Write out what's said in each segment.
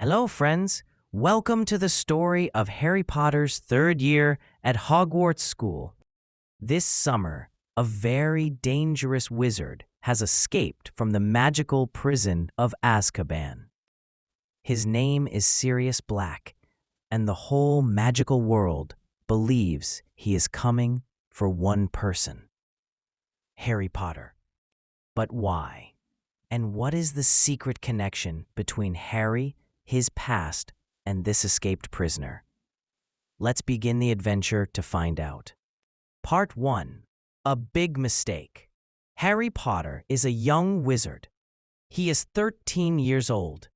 Hello, friends. Welcome to the story of Harry Potter's third year at Hogwarts School. This summer, a very dangerous wizard has escaped from the magical prison of Azkaban. His name is Sirius Black, and the whole magical world believes he is coming for one person: Harry Potter. But why? And what is the secret connection between Harry, his past, and this escaped prisoner? Let's begin the adventure to find out. Part 1. A big mistake. Harry Potter is a young wizard. He is 13 years old.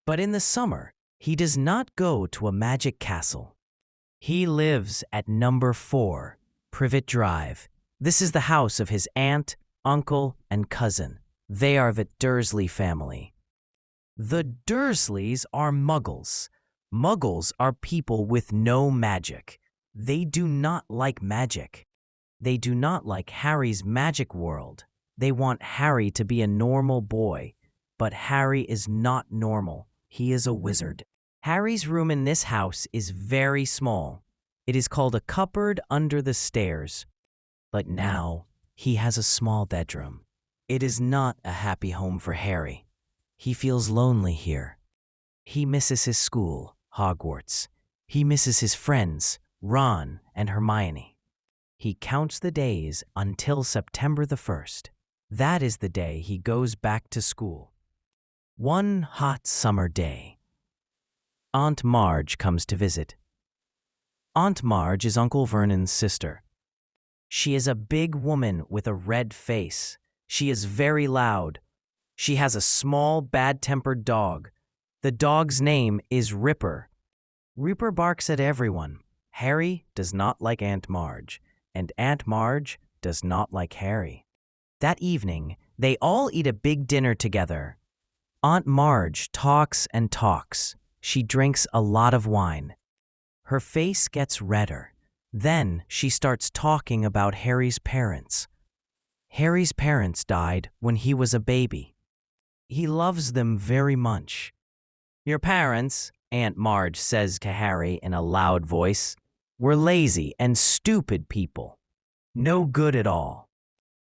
But in the summer, he does not go to a magic castle. He lives at number 4, Privet Drive. This is the house of his aunt, uncle, and cousin. They are the Dursley family. The Dursleys are muggles. Muggles are people with no magic. They do not like magic. They do not like Harry's magic world. They want Harry to be a normal boy. But Harry is not normal. He is a wizard. Harry's room in this house is very small. It is called a cupboard under the stairs. But now, he has a small bedroom. It is not a happy home for Harry. He feels lonely here. He misses his school, Hogwarts. He misses his friends, Ron and Hermione. He counts the days until September the 1st. That is the day he goes back to school. One hot summer day, Aunt Marge comes to visit. Aunt Marge is Uncle Vernon's sister. She is a big woman with a red face. She is very loud. She has a small, bad-tempered dog. The dog's name is Ripper. Ripper barks at everyone. Harry does not like Aunt Marge, and Aunt Marge does not like Harry. That evening, they all eat a big dinner together. Aunt Marge talks and talks. She drinks a lot of wine. Her face gets redder. Then she starts talking about Harry's parents. Harry's parents died when he was a baby. He loves them very much. Your parents, Aunt Marge says to Harry in a loud voice, were lazy and stupid people. No good at all.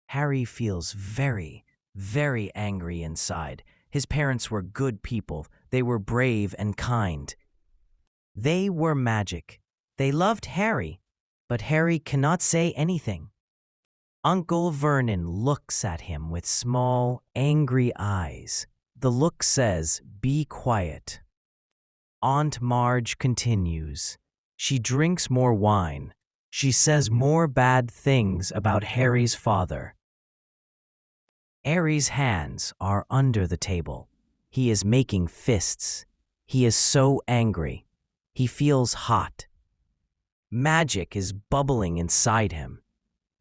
Harry feels very, very angry inside. His parents were good people. They were brave and kind. They were magic. They loved Harry, but Harry cannot say anything. Uncle Vernon looks at him with small, angry eyes. The look says, "Be quiet." Aunt Marge continues. She drinks more wine. She says more bad things about Harry's father. Harry's hands are under the table. He is making fists. He is so angry. He feels hot. Magic is bubbling inside him.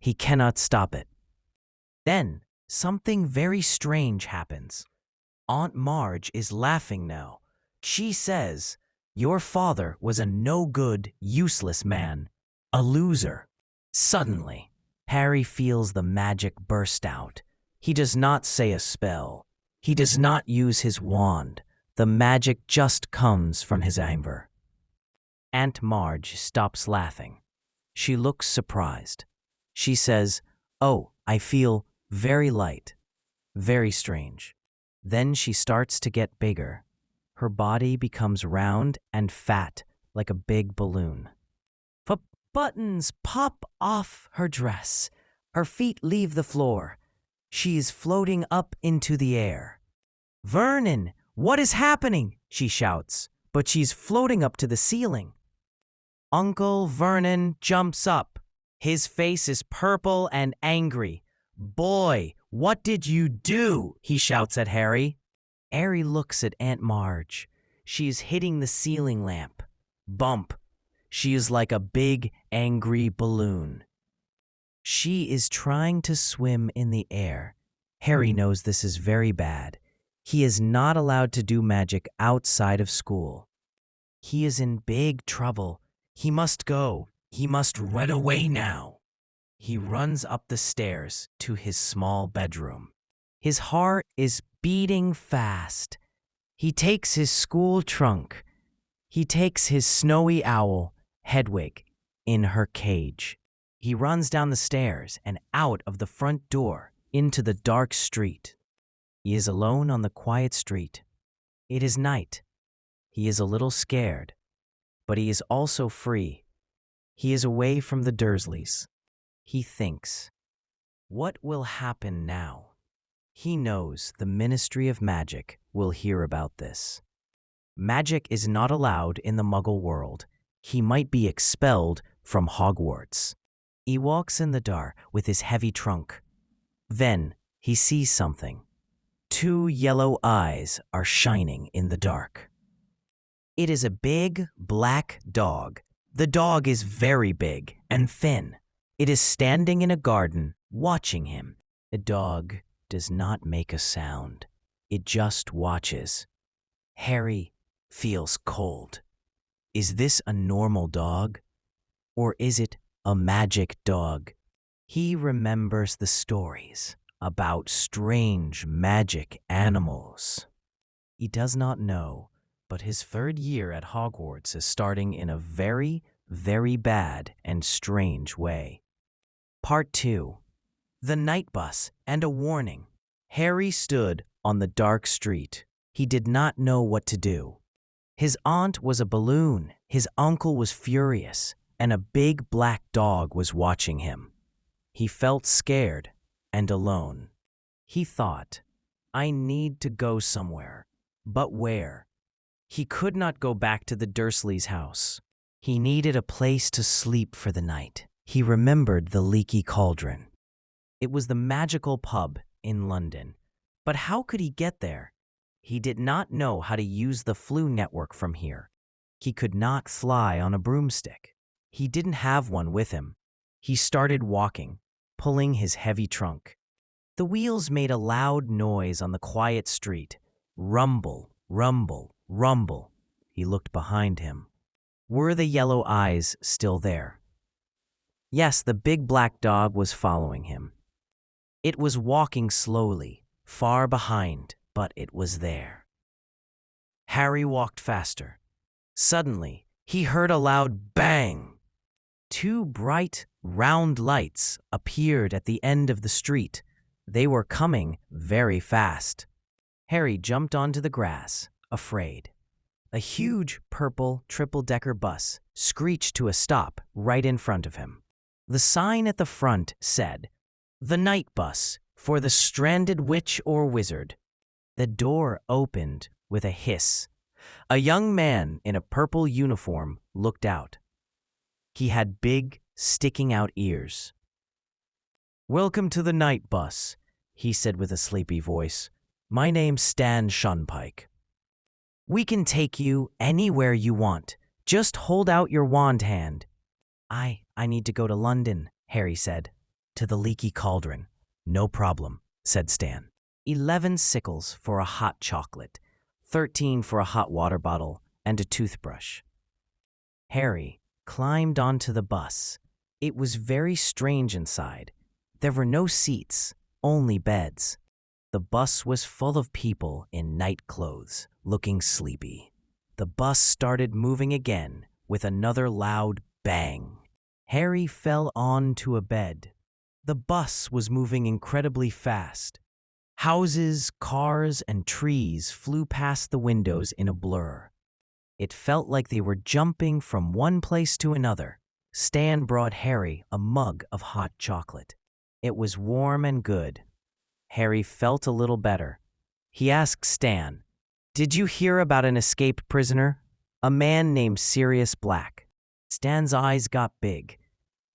He cannot stop it. Then, something very strange happens. Aunt Marge is laughing now. She says, "Your father was a no-good, useless man, a loser." Suddenly, Harry feels the magic burst out. He does not say a spell. He does not use his wand. The magic just comes from his anger. Aunt Marge stops laughing. She looks surprised. She says, "Oh, I feel very light, very strange." Then she starts to get bigger. Her body becomes round and fat like a big balloon. Buttons pop off her dress. Her feet leave the floor. She is floating up into the air. "Vernon, what is happening?" she shouts, but she's floating up to the ceiling. Uncle Vernon jumps up. His face is purple and angry. "Boy, what did you do?" he shouts at Harry. Harry looks at Aunt Marge. She is hitting the ceiling lamp. Bump. She is like a big, angry balloon. She is trying to swim in the air. Harry knows this is very bad. He is not allowed to do magic outside of school. He is in big trouble. He must go. He must run away now. He runs up the stairs to his small bedroom. His heart is beating fast. He takes his school trunk. He takes his snowy owl, Hedwig, in her cage. He runs down the stairs and out of the front door into the dark street. He is alone on the quiet street. It is night. He is a little scared, but he is also free. He is away from the Dursleys. He thinks, what will happen now? He knows the Ministry of Magic will hear about this. Magic is not allowed in the Muggle world. He might be expelled from Hogwarts. He walks in the dark with his heavy trunk. Then he sees something. 2 yellow eyes are shining in the dark. It is a big, black dog. The dog is very big and thin. It is standing in a garden, watching him. The dog does not make a sound. It just watches. Harry feels cold. Is this a normal dog? Or is it a magic dog? He remembers the stories about strange magic animals. He does not know, but his 3rd year at Hogwarts is starting in a very, very bad and strange way. Part 2. The Night Bus and a Warning. Harry stood on the dark street. He did not know what to do. His aunt was a balloon, his uncle was furious, and a big black dog was watching him. He felt scared and alone. He thought, I need to go somewhere. But where? He could not go back to the Dursleys' house. He needed a place to sleep for the night. He remembered the Leaky Cauldron. It was the magical pub in London. But how could he get there? He did not know how to use the Flu network from here. He could not fly on a broomstick. He didn't have one with him. He started walking, pulling his heavy trunk. The wheels made a loud noise on the quiet street. Rumble, rumble, rumble. He looked behind him. Were the yellow eyes still there? Yes, the big black dog was following him. It was walking slowly, far behind, but it was there. Harry walked faster. Suddenly, he heard a loud bang. 2 bright, round lights appeared at the end of the street. They were coming very fast. Harry jumped onto the grass, afraid. A huge purple triple-decker bus screeched to a stop right in front of him. The sign at the front said, "The Night Bus for the stranded witch or wizard." The door opened with a hiss. A young man in a purple uniform looked out. He had big, sticking-out ears. "Welcome to the Night Bus," he said with a sleepy voice. "My name's Stan Shunpike. We can take you anywhere you want. Just hold out your wand hand." I need to go to London," Harry said. "To the Leaky Cauldron." "No problem," said Stan. 11 sickles for a hot chocolate, 13 for a hot water bottle, and a toothbrush. Harry climbed onto the bus. It was very strange inside. There were no seats, only beds. The bus was full of people in night clothes, looking sleepy. The bus started moving again with another loud bang. Harry fell onto a bed. The bus was moving incredibly fast. Houses, cars, and trees flew past the windows in a blur. It felt like they were jumping from one place to another. Stan brought Harry a mug of hot chocolate. It was warm and good. Harry felt a little better. He asked Stan, "Did you hear about an escaped prisoner? A man named Sirius Black." Stan's eyes got big.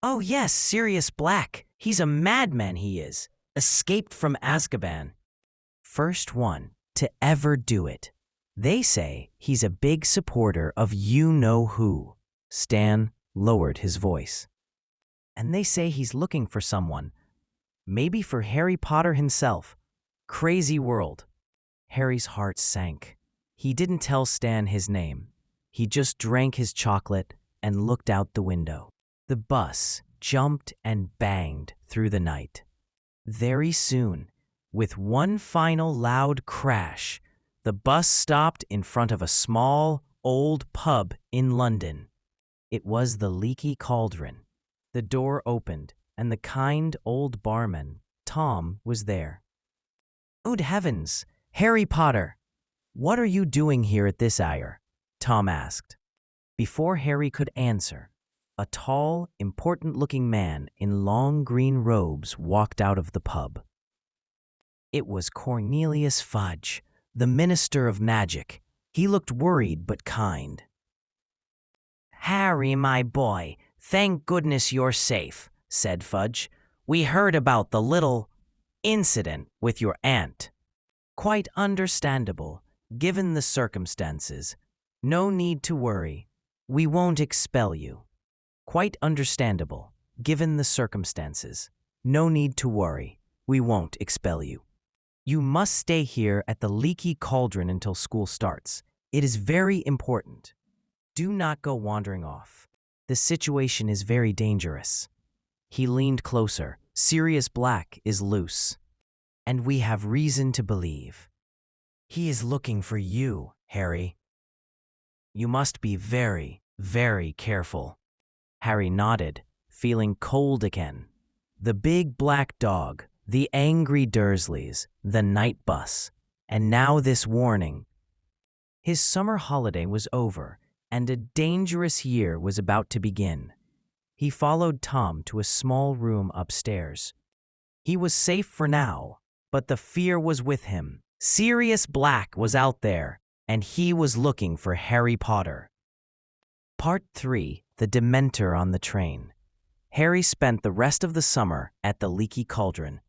"Oh yes, Sirius Black. He's a madman, he is. Escaped from Azkaban. First one to ever do it. They say he's a big supporter of you-know-who." Stan lowered his voice. "And they say he's looking for someone. Maybe for Harry Potter himself. Crazy world." Harry's heart sank. He didn't tell Stan his name. He just drank his chocolate and looked out the window. The bus jumped and banged through the night. Very soon, with one final loud crash, The bus stopped in front of a small, old pub in London. It was the Leaky Cauldron. The door opened, and the kind old barman, Tom, was there. "Good heavens, Harry Potter! What are you doing here at this hour?" Tom asked. Before Harry could answer, a tall, important-looking man in long green robes walked out of the pub. It was Cornelius Fudge, the Minister of Magic. He looked worried but kind. "Harry, my boy, thank goodness you're safe," said Fudge. "We heard about the little incident with your aunt." "Quite understandable, given the circumstances. No need to worry. We won't expel you." "Quite understandable, given the circumstances. No need to worry. We won't expel you. You must stay here at the Leaky Cauldron until school starts. It is very important. Do not go wandering off. The situation is very dangerous." He leaned closer. "Sirius Black is loose, and we have reason to believe he is looking for you, Harry. You must be very, very careful." Harry nodded, feeling cold again. The big black dog, the angry Dursleys, the night bus, and now this warning. His summer holiday was over, and a dangerous year was about to begin. He followed Tom to a small room upstairs. He was safe for now, but the fear was with him. Sirius Black was out there, and he was looking for Harry Potter. Part 3. The Dementor on the Train. Harry spent the rest of the summer at the Leaky Cauldron.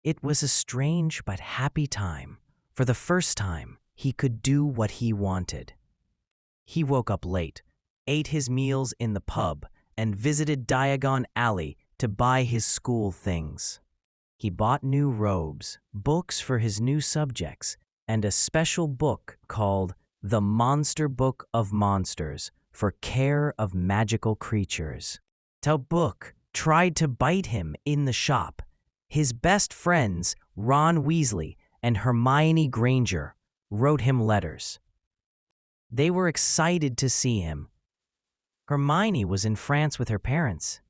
It was a strange but happy time. For the first time, he could do what he wanted. He woke up late, ate his meals in the pub, and visited Diagon Alley to buy his school things. He bought new robes, books for his new subjects, and a special book called The Monster Book of Monsters for care of magical creatures. The book tried to bite him in the shop. His best friends, Ron Weasley and Hermione Granger, wrote him letters. They were excited to see him. Hermione was in France with her parents.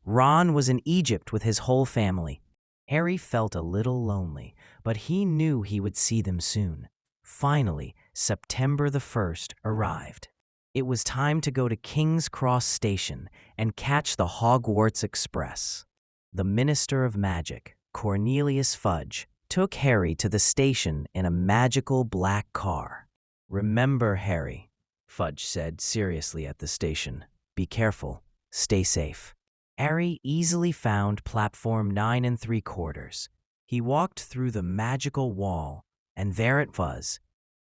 Ron was in Egypt with his whole family. Harry felt a little lonely, but he knew he would see them soon. Finally, September the 1st arrived. It was time to go to King's Cross Station and catch the Hogwarts Express. The Minister of Magic, Cornelius Fudge, took Harry to the station in a magical black car. "Remember, Harry," Fudge said seriously at the station. "Be careful. Stay safe." Harry easily found platform 9 3/4. He walked through the magical wall, and there it was,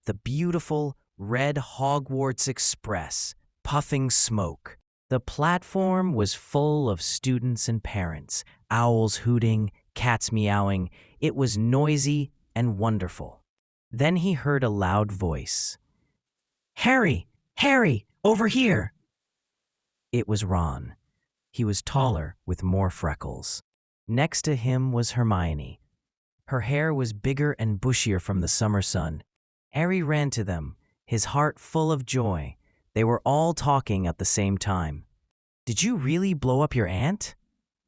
the beautiful red Hogwarts Express, puffing smoke. The platform was full of students and parents, owls hooting, cats meowing. It was noisy and wonderful. Then he heard a loud voice. "Harry! Harry! Over here!" It was Ron. He was taller, with more freckles. Next to him was Hermione. Her hair was bigger and bushier from the summer sun. Harry ran to them, his heart full of joy. They were all talking at the same time. "Did you really blow up your aunt?"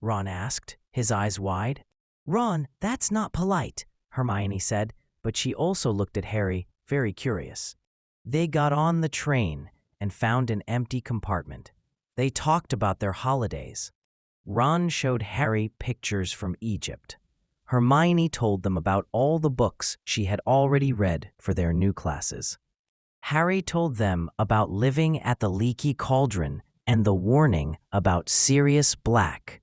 Ron asked, his eyes wide. "Ron, that's not polite," Hermione said, but she also looked at Harry, very curious. They got on the train and found an empty compartment. They talked about their holidays. Ron showed Harry pictures from Egypt. Hermione told them about all the books she had already read for their new classes. Harry told them about living at the Leaky Cauldron and the warning about Sirius Black.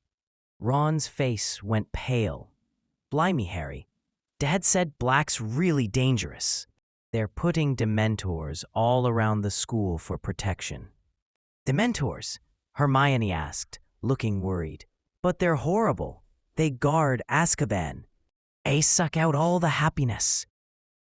Ron's face went pale. "Blimey, Harry. Dad said Black's really dangerous. They're putting Dementors all around the school for protection." "Dementors?" Hermione asked, looking worried. "But they're horrible. They guard Azkaban. They suck out all the happiness."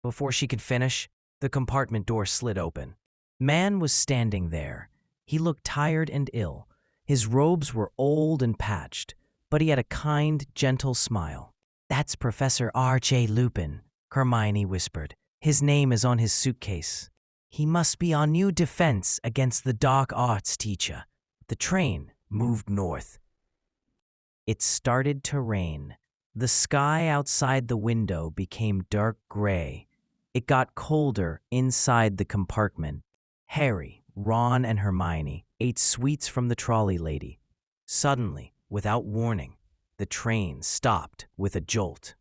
Before she could finish, the compartment door slid open. Man was standing there. He looked tired and ill. His robes were old and patched, but he had a kind, gentle smile. "That's Professor R.J. Lupin," Hermione whispered. His name is on his suitcase. He must be on new defense against the dark arts teacher. The train moved north. It started to rain. The sky outside the window became dark gray. It got colder inside the compartment. Harry, Ron, and Hermione ate sweets from the trolley lady. Suddenly, without warning, the train stopped with a jolt.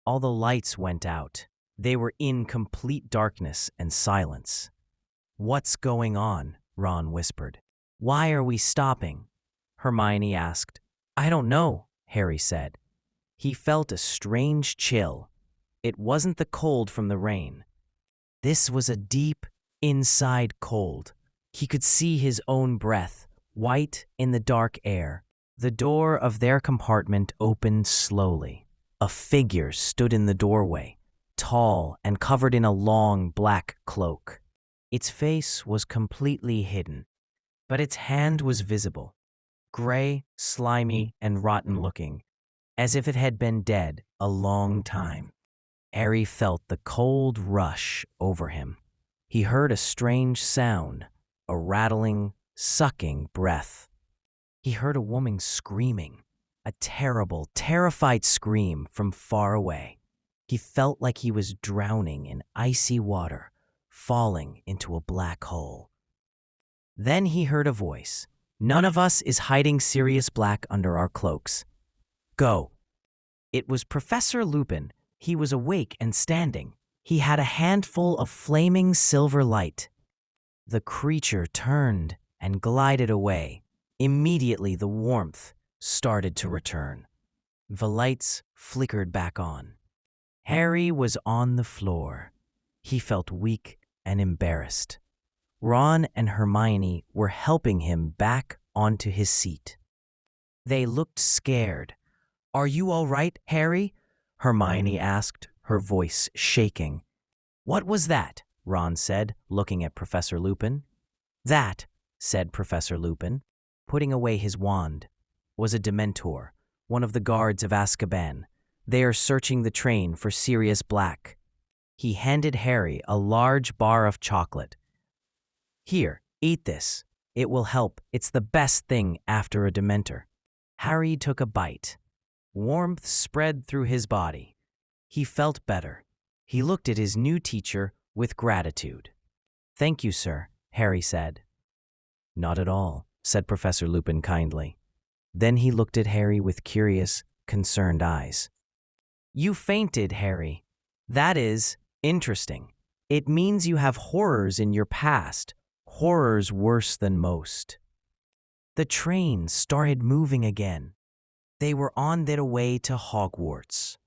All the lights went out. They were in complete darkness and silence. "What's going on?" Ron whispered. "Why are we stopping?" Hermione asked. "I don't know," Harry said. He felt a strange chill. It wasn't the cold from the rain. This was a deep, inside cold. He could see his own breath, white in the dark air. The door of their compartment opened slowly. A figure stood in the doorway, tall and covered in a long black cloak. Its face was completely hidden, but its hand was visible, gray, slimy, and rotten-looking, as if it had been dead a long time. Harry felt the cold rush over him. He heard a strange sound, a rattling, sucking breath. He heard a woman screaming, a terrible, terrified scream from far away. He felt like he was drowning in icy water, falling into a black hole. Then he heard a voice. "None of us is hiding Sirius Black under our cloaks. Go." It was Professor Lupin. He was awake and standing. He had a handful of flaming silver light. The creature turned and glided away. Immediately the warmth started to return. The lights flickered back on. Harry was on the floor. He felt weak and embarrassed. Ron and Hermione were helping him back onto his seat. They looked scared. "Are you all right, Harry?" Hermione asked, her voice shaking. "What was that?" Ron said, looking at Professor Lupin. "That," said Professor Lupin, putting away his wand, "was a Dementor, one of the guards of Azkaban. They are searching the train for Sirius Black." He handed Harry a large bar of chocolate. "Here, eat this. It will help. It's the best thing after a Dementor." Harry took a bite. Warmth spread through his body. He felt better. He looked at his new teacher with gratitude. "Thank you, sir," Harry said. "Not at all," said Professor Lupin kindly. Then he looked at Harry with curious, concerned eyes. "You fainted, Harry. That is interesting. It means you have horrors in your past, horrors worse than most." The train started moving again. They were on their way to Hogwarts.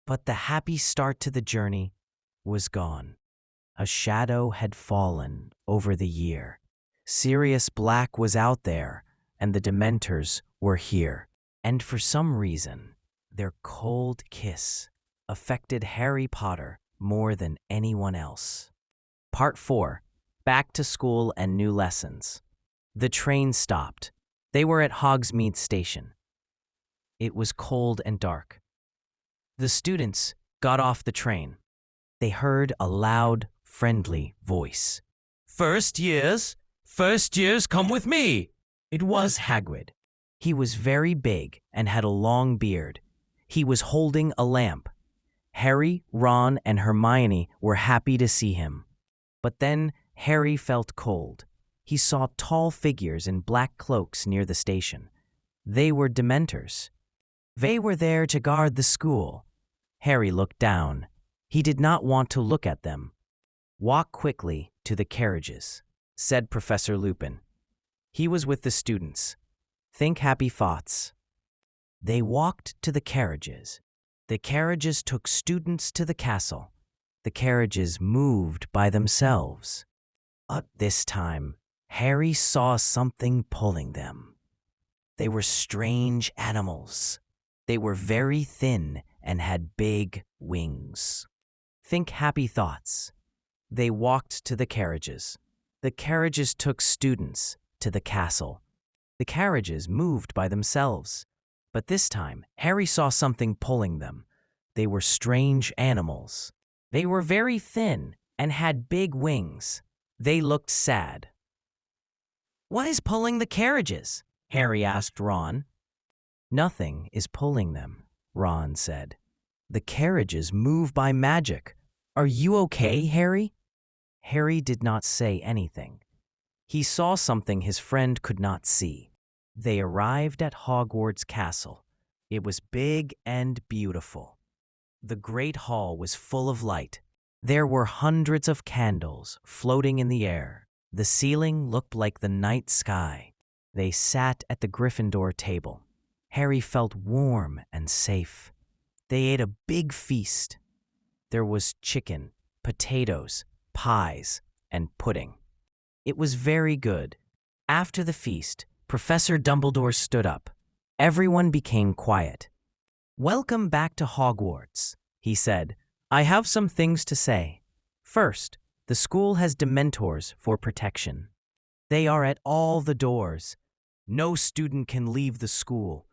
But the happy start to the journey was gone. A shadow had fallen over the year. Sirius Black was out there, and the Dementors were here. And for some reason, their cold kiss affected Harry Potter more than anyone else. Part 4. Back to School and New Lessons. The train stopped. They were at Hogsmeade Station. It was cold and dark. The students got off the train. They heard a loud, friendly voice. First years, come with me." It was Hagrid. He was very big and had a long beard. He was holding a lamp. Harry, Ron, and Hermione were happy to see him. But then Harry felt cold. He saw tall figures in black cloaks near the station. They were Dementors. They were there to guard the school. Harry looked down. He did not want to look at them. "Walk quickly to the carriages," said Professor Lupin. He was with the students. "Think happy thoughts." They walked to the carriages. The carriages took students to the castle. The carriages moved by themselves. But this time, Harry saw something pulling them. They were strange animals. They were very thin and had big wings. Think happy thoughts. They walked to the carriages. The carriages took students to the castle. The carriages moved by themselves. But this time, Harry saw something pulling them. They were strange animals. They were very thin and had big wings. They looked sad. "What is pulling the carriages?" Harry asked Ron. "Nothing is pulling them," Ron said. "The carriages move by magic. Are you okay, Harry?" Harry did not say anything. He saw something his friend could not see. They arrived at Hogwarts Castle. It was big and beautiful. The great hall was full of light. There were hundreds of candles floating in the air. The ceiling looked like the night sky. They sat at the Gryffindor table. Harry felt warm and safe. They ate a big feast. There was chicken, potatoes, pies, and pudding. It was very good. After the feast, Professor Dumbledore stood up. Everyone became quiet. "Welcome back to Hogwarts," he said. "I have some things to say. First, the school has Dementors for protection. They are at all the doors. No student can leave the school.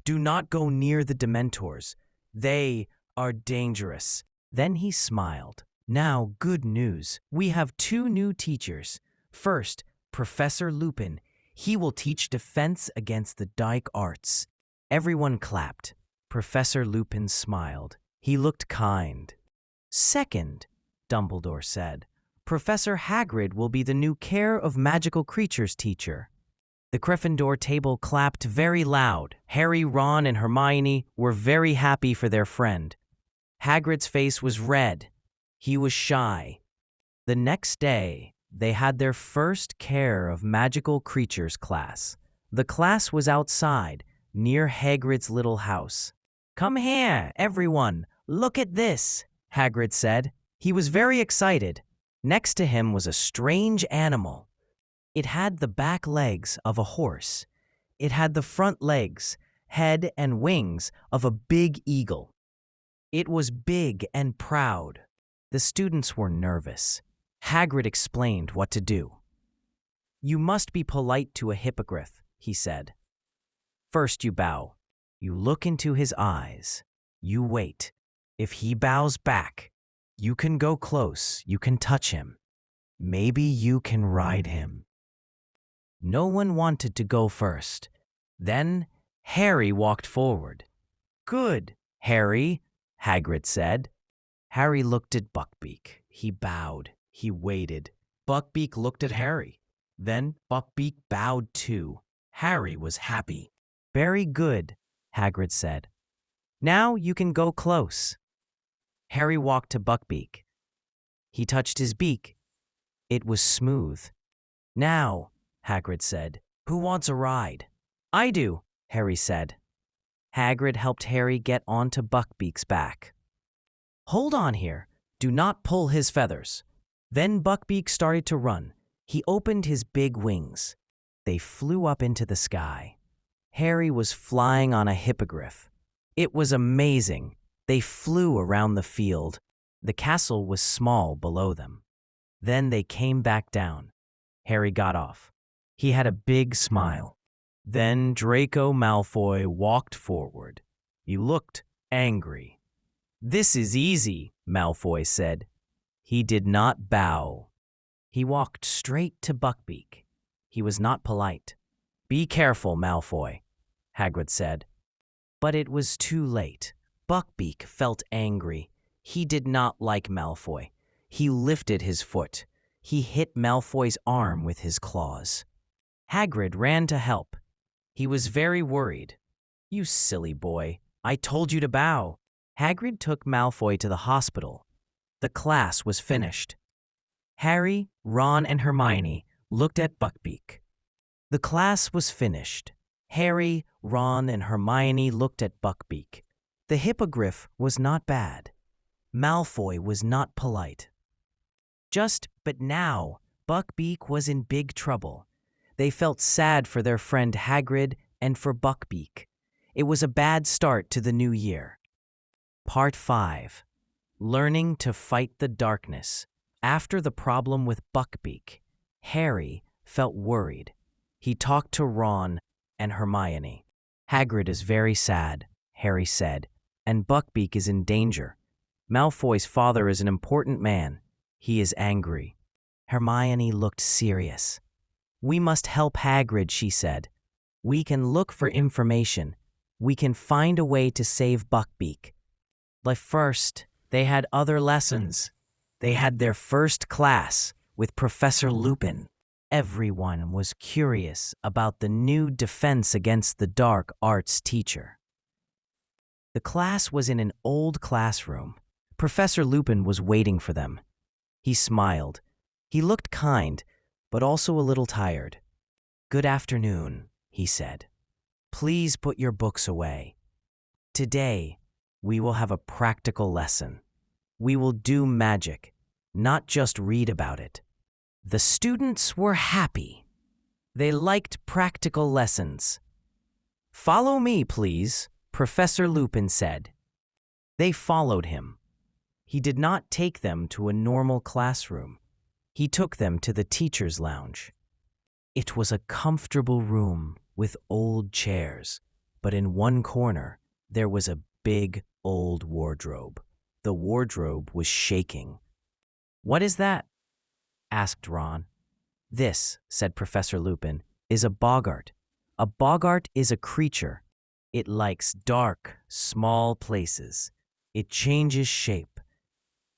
Do not go near the Dementors. They are dangerous." Then he smiled. "Now, good news. We have 2 new teachers. First, Professor Lupin. He will teach defense against the dark arts." Everyone clapped. Professor Lupin smiled. He looked kind. "Second," Dumbledore said, "Professor Hagrid will be the new Care of Magical Creatures teacher." The Gryffindor table clapped very loud. Harry, Ron, and Hermione were very happy for their friend. Hagrid's face was red. He was shy. The next day, they had their first Care of Magical Creatures class. The class was outside, near Hagrid's little house. "Come here, everyone. Look at this," Hagrid said. He was very excited. Next to him was a strange animal. It had the back legs of a horse. It had the front legs, head, and wings of a big eagle. It was big and proud. The students were nervous. Hagrid explained what to do. "You must be polite to a hippogriff," he said. "First you bow. You look into his eyes. You wait. If he bows back, you can go close, you can touch him. Maybe you can ride him." No one wanted to go first. Then Harry walked forward. "Good, Harry," Hagrid said. Harry looked at Buckbeak. He bowed. He waited. Buckbeak looked at Harry. Then Buckbeak bowed too. Harry was happy. "Very good," Hagrid said. "Now you can go close." Harry walked to Buckbeak. He touched his beak. It was smooth. "Now," Hagrid said, "who wants a ride?" "I do," Harry said. Hagrid helped Harry get onto Buckbeak's back. "Hold on here. Do not pull his feathers." Then Buckbeak started to run. He opened his big wings. They flew up into the sky. Harry was flying on a hippogriff. It was amazing. They flew around the field. The castle was small below them. Then they came back down. Harry got off. He had a big smile. Then Draco Malfoy walked forward. He looked angry. "This is easy," Malfoy said. He did not bow. He walked straight to Buckbeak. He was not polite. "Be careful, Malfoy," Hagrid said. But it was too late. Buckbeak felt angry. He did not like Malfoy. He lifted his foot. He hit Malfoy's arm with his claws. Hagrid ran to help. He was very worried. "You silly boy, I told you to bow." Hagrid took Malfoy to the hospital. The class was finished. Harry, Ron, and Hermione looked at Buckbeak. The class was finished. Harry, Ron, and Hermione looked at Buckbeak. The hippogriff was not bad. Malfoy was not polite. But now, Buckbeak was in big trouble. They felt sad for their friend Hagrid and for Buckbeak. It was a bad start to the new year. Part 5. Learning to Fight the Darkness. After the problem with Buckbeak, Harry felt worried. He talked to Ron and Hermione. "Hagrid is very sad," Harry said, "and Buckbeak is in danger. Malfoy's father is an important man. He is angry." Hermione looked serious. "We must help Hagrid," she said. "We can look for information. We can find a way to save Buckbeak." But first, they had other lessons. They had their first class with Professor Lupin. Everyone was curious about the new defense against the dark arts teacher. The class was in an old classroom. Professor Lupin was waiting for them. He smiled. He looked kind, but also a little tired. "Good afternoon," he said. "Please put your books away. Today, we will have a practical lesson. We will do magic, not just read about it." The students were happy. They liked practical lessons. "Follow me, please," Professor Lupin said. They followed him. He did not take them to a normal classroom. He took them to the teacher's lounge. It was a comfortable room with old chairs, but in one corner, there was a big old wardrobe. The wardrobe was shaking. "What is that?" asked Ron. "This," said Professor Lupin, "is a boggart. A boggart is a creature. It likes dark, small places. It changes shape.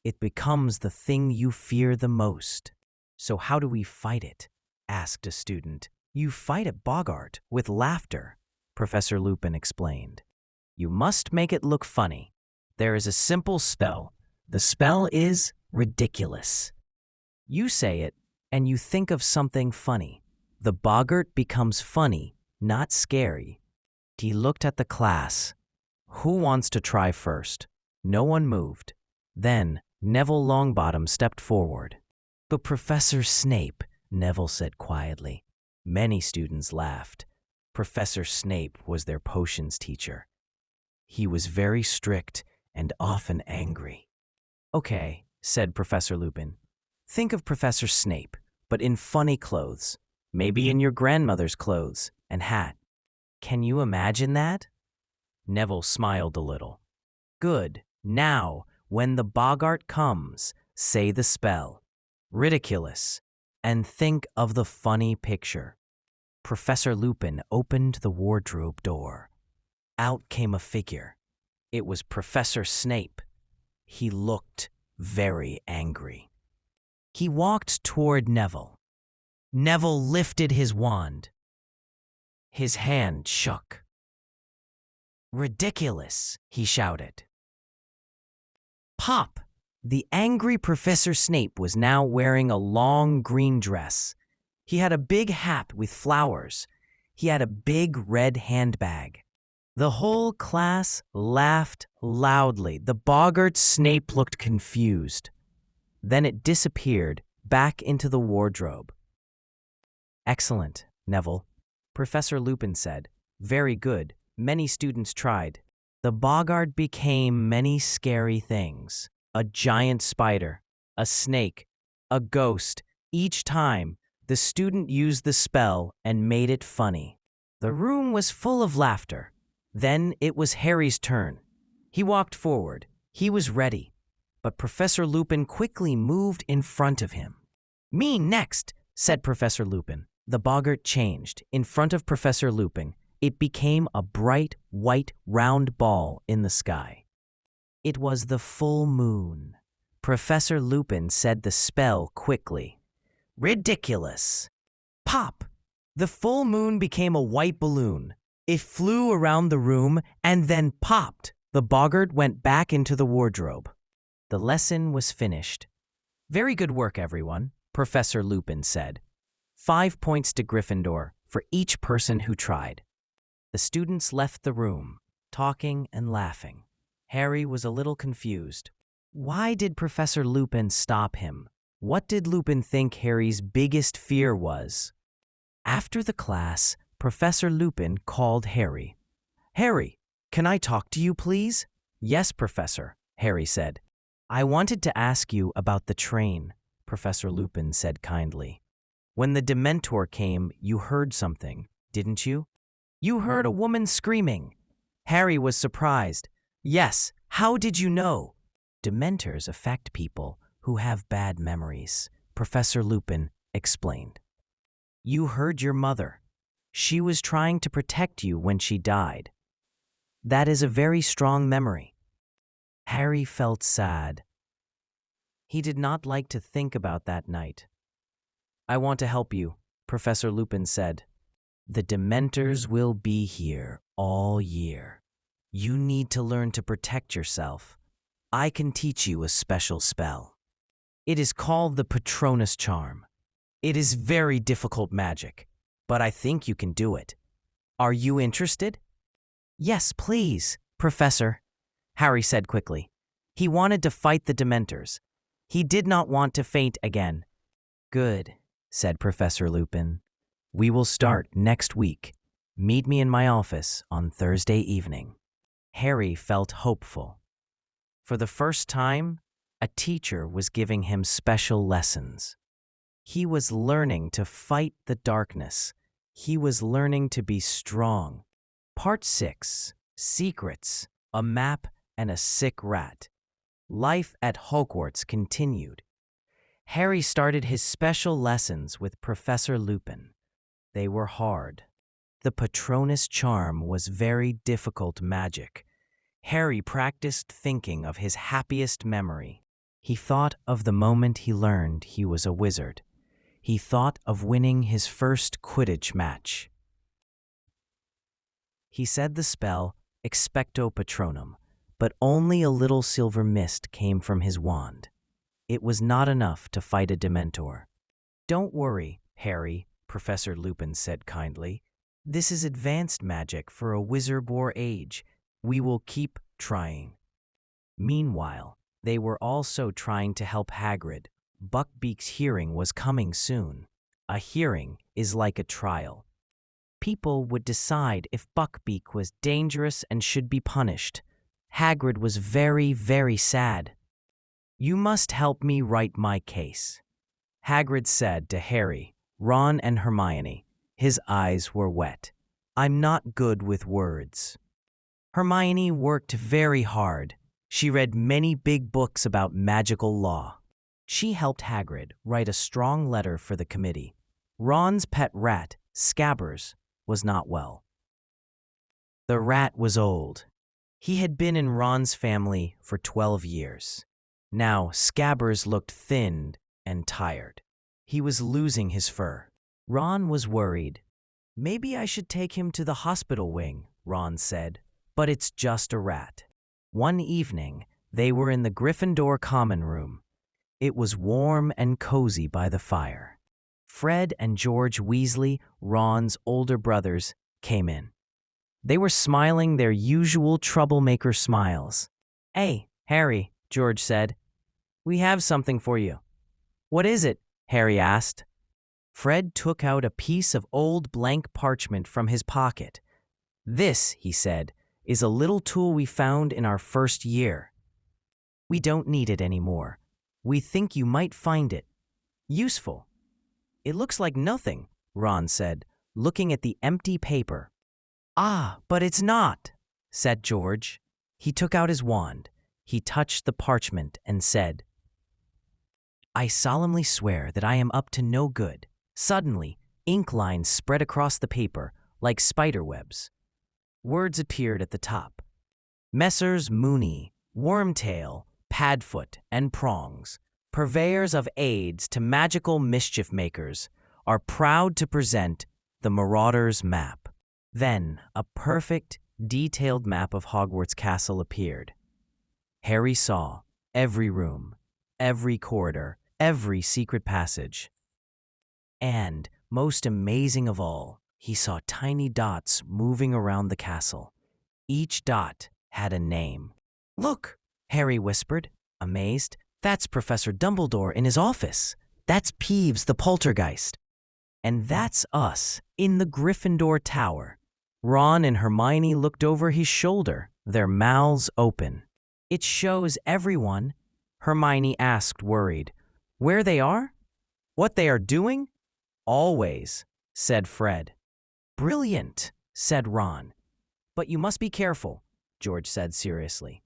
It becomes the thing you fear the most." "So how do we fight it?" asked a student. "You fight a boggart with laughter," Professor Lupin explained. "You must make it look funny. There is a simple spell. The spell is ridiculous. You say it, and you think of something funny. The boggart becomes funny, not scary." He looked at the class. "Who wants to try first?" No one moved. Then Neville Longbottom stepped forward. "But Professor Snape," Neville said quietly. Many students laughed. Professor Snape was their potions teacher. He was very strict and often angry. "Okay," said Professor Lupin. "Think of Professor Snape, but in funny clothes. Maybe in your grandmother's clothes and hat. Can you imagine that?" Neville smiled a little. "Good. Now, when the boggart comes, say the spell. Ridiculous. And think of the funny picture." Professor Lupin opened the wardrobe door. Out came a figure. It was Professor Snape. He looked very angry. He walked toward Neville. Neville lifted his wand. His hand shook. "Ridiculous," he shouted. Pop! The angry Professor Snape was now wearing a long green dress. He had a big hat with flowers. He had a big red handbag. The whole class laughed loudly. The boggart Snape looked confused. Then it disappeared back into the wardrobe. "Excellent, Neville," Professor Lupin said. "Very good. Many students tried." The boggart became many scary things. A giant spider, a snake, a ghost. Each time, the student used the spell and made it funny. The room was full of laughter. Then it was Harry's turn. He walked forward. He was ready. But Professor Lupin quickly moved in front of him. "Me next," said Professor Lupin. The boggart changed. In front of Professor Lupin, it became a bright, white, round ball in the sky. It was the full moon. Professor Lupin said the spell quickly. "Ridiculous." Pop! The full moon became a white balloon. It flew around the room and then popped. The boggart went back into the wardrobe. The lesson was finished. "Very good work, everyone," Professor Lupin said. 5 points to Gryffindor for each person who tried. The students left the room, talking and laughing. Harry was a little confused. Why did Professor Lupin stop him? What did Lupin think Harry's biggest fear was? After the class, Professor Lupin called Harry. "Harry, can I talk to you, please?" "Yes, Professor," Harry said. "I wanted to ask you about the train," Professor Lupin said kindly. "When the Dementor came, you heard something, didn't you?" "You heard a woman screaming." Harry was surprised. "Yes, how did you know?" Dementors affect people who have bad memories, Professor Lupin explained. You heard your mother. She was trying to protect you when she died. That is a very strong memory. Harry felt sad. He did not like to think about that night. I want to help you, Professor Lupin said. The Dementors will be here all year. You need to learn to protect yourself. I can teach you a special spell. It is called the Patronus Charm. It is very difficult magic, but I think you can do it. Are you interested? Yes, please, Professor, Harry said quickly. He wanted to fight the Dementors. He did not want to faint again. Good, said Professor Lupin. We will start next week. Meet me in my office on Thursday evening. Harry felt hopeful. For the first time, a teacher was giving him special lessons. He was learning to fight the darkness. He was learning to be strong. Part 6, Secrets, a Map and a Sick Rat. Life at Hogwarts continued. Harry started his special lessons with Professor Lupin. They were hard. The Patronus Charm was very difficult magic. Harry practiced thinking of his happiest memory. He thought of the moment he learned he was a wizard. He thought of winning his first Quidditch match. He said the spell, Expecto Patronum, but only a little silver mist came from his wand. It was not enough to fight a Dementor. Don't worry, Harry, Professor Lupin said kindly. This is advanced magic for a wizard-war age. We will keep trying. Meanwhile, they were also trying to help Hagrid. Buckbeak's hearing was coming soon. A hearing is like a trial. People would decide if Buckbeak was dangerous and should be punished. Hagrid was very, very sad. You must help me write my case, Hagrid said to Harry, Ron, and Hermione. His eyes were wet. I'm not good with words. Hermione worked very hard. She read many big books about magical law. She helped Hagrid write a strong letter for the committee. Ron's pet rat, Scabbers, was not well. The rat was old. He had been in Ron's family for 12 years. Now Scabbers looked thin and tired. He was losing his fur. Ron was worried. Maybe I should take him to the hospital wing, Ron said, but it's just a rat. One evening, they were in the Gryffindor common room. It was warm and cozy by the fire. Fred and George Weasley, Ron's older brothers, came in. They were smiling their usual troublemaker smiles. Hey, Harry, George said. We have something for you. What is it? Harry asked. Fred took out a piece of old blank parchment from his pocket. This, he said, is a little tool we found in our first year. We don't need it anymore. We think you might find it useful. It looks like nothing, Ron said, looking at the empty paper. Ah, but it's not, said George. He took out his wand. He touched the parchment and said, I solemnly swear that I am up to no good. Suddenly, ink lines spread across the paper like spider webs. Words appeared at the top. Messrs. Mooney, Wormtail, Padfoot, and Prongs, purveyors of aids to magical mischief makers, are proud to present the Marauder's Map. Then, a perfect, detailed map of Hogwarts Castle appeared. Harry saw every room, every corridor, every secret passage. And, most amazing of all, he saw tiny dots moving around the castle. Each dot had a name. Look, Harry whispered, amazed. That's Professor Dumbledore in his office. That's Peeves the poltergeist. And that's us in the Gryffindor Tower. Ron and Hermione looked over his shoulder, their mouths open. It shows everyone, Hermione asked, worried. Where they are? What they are doing? Always, said Fred. Brilliant, said Ron. But you must be careful, George said seriously.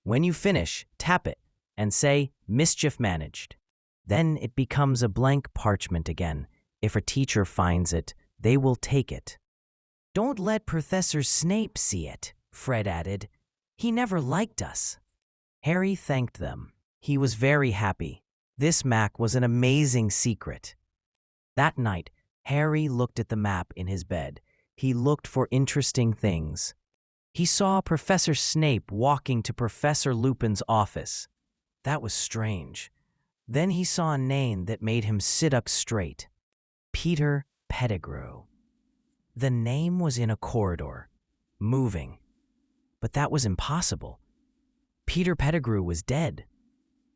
When you finish, tap it. and say, "Mischief managed." Then it becomes a blank parchment again. If a teacher finds it, they will take it. "Don't let Professor Snape see it," Fred added. "He never liked us." Harry thanked them. He was very happy. This map was an amazing secret. That night, Harry looked at the map in his bed. He looked for interesting things. He saw Professor Snape walking to Professor Lupin's office. That was strange. Then he saw a name that made him sit up straight. Peter Pettigrew. The name was in a corridor, moving. But that was impossible. Peter Pettigrew was dead.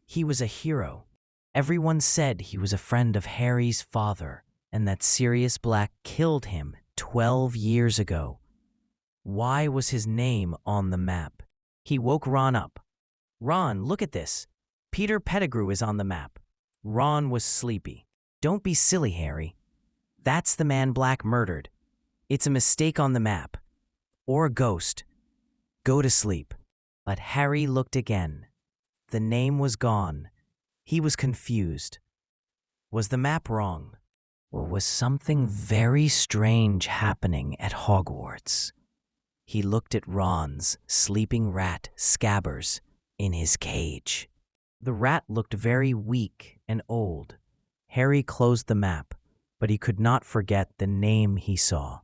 He was a hero. Everyone said he was a friend of Harry's father, and that Sirius Black killed him 12 years ago. Why was his name on the map? He woke Ron up. "Ron, look at this. Peter Pettigrew is on the map." Ron was sleepy. "Don't be silly, Harry. That's the man Black murdered. It's a mistake on the map. Or a ghost. Go to sleep." But Harry looked again. The name was gone. He was confused. Was the map wrong? Or was something very strange happening at Hogwarts? He looked at Ron's sleeping rat, Scabbers, in his cage. The rat looked very weak and old. Harry closed the map, but he could not forget the name he saw.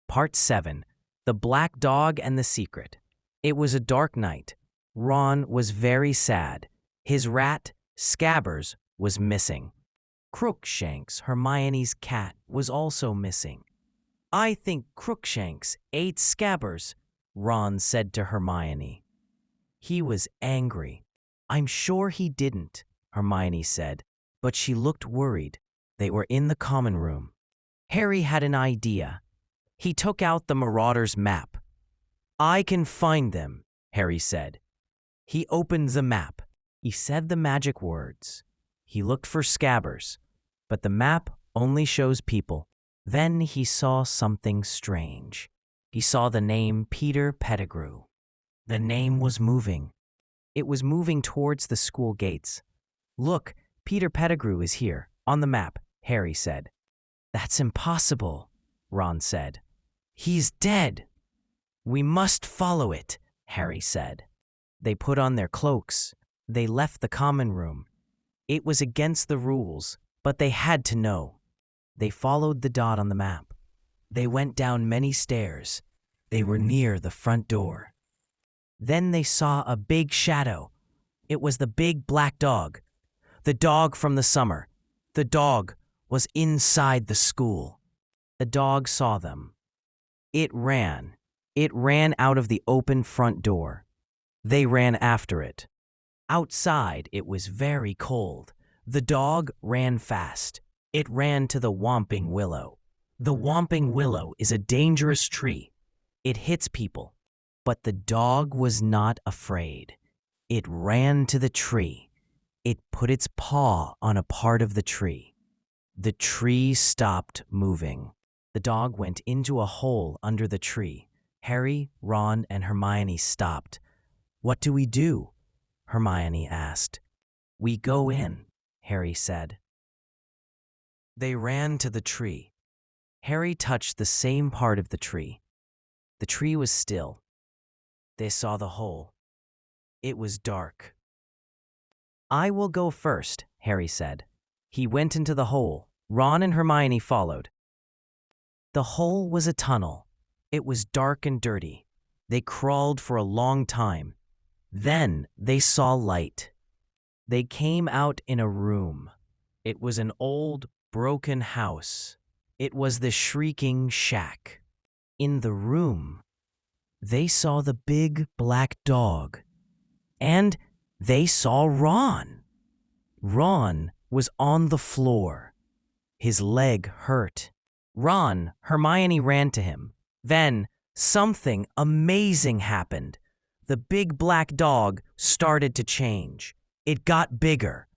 Part 7. The Black Dog and the Secret. It was a dark night. Ron was very sad. His rat, Scabbers, was missing. Crookshanks, Hermione's cat, was also missing. "I think Crookshanks ate Scabbers," Ron said to Hermione. He was angry. "I'm sure he didn't," Hermione said, but she looked worried. They were in the common room. Harry had an idea. He took out the Marauder's map. "I can find them," Harry said. He opened the map. He said the magic words. He looked for Scabbers, but the map only shows people. Then he saw something strange. He saw the name Peter Pettigrew. The name was moving. It was moving towards the school gates. "Look, Peter Pettigrew is here, on the map," Harry said. "That's impossible," Ron said. "He's dead." "We must follow it," Harry said. They put on their cloaks. They left the common room. It was against the rules, but they had to know. They followed the dot on the map. They went down many stairs. They were near the front door. Then they saw a big shadow. It was the big black dog. The dog from the summer. The dog was inside the school. The dog saw them. It ran. It ran out of the open front door. They ran after it. Outside, it was very cold. The dog ran fast. It ran to the Whomping Willow. The Whomping Willow is a dangerous tree. It hits people. But the dog was not afraid. It ran to the tree. It put its paw on a part of the tree. The tree stopped moving. The dog went into a hole under the tree. Harry, Ron, and Hermione stopped. "What do we do?" Hermione asked. "We go in," Harry said. They ran to the tree. Harry touched the same part of the tree. The tree was still. They saw the hole. It was dark. "I will go first," Harry said. He went into the hole. Ron and Hermione followed. The hole was a tunnel. It was dark and dirty. They crawled for a long time. Then they saw light. They came out in a room. It was an old, broken house. It was the Shrieking Shack. In the room, they saw the big black dog. And they saw Ron. Ron was on the floor. His leg hurt. Ron, Hermione ran to him. Then something amazing happened. The big black dog started to change. It got bigger.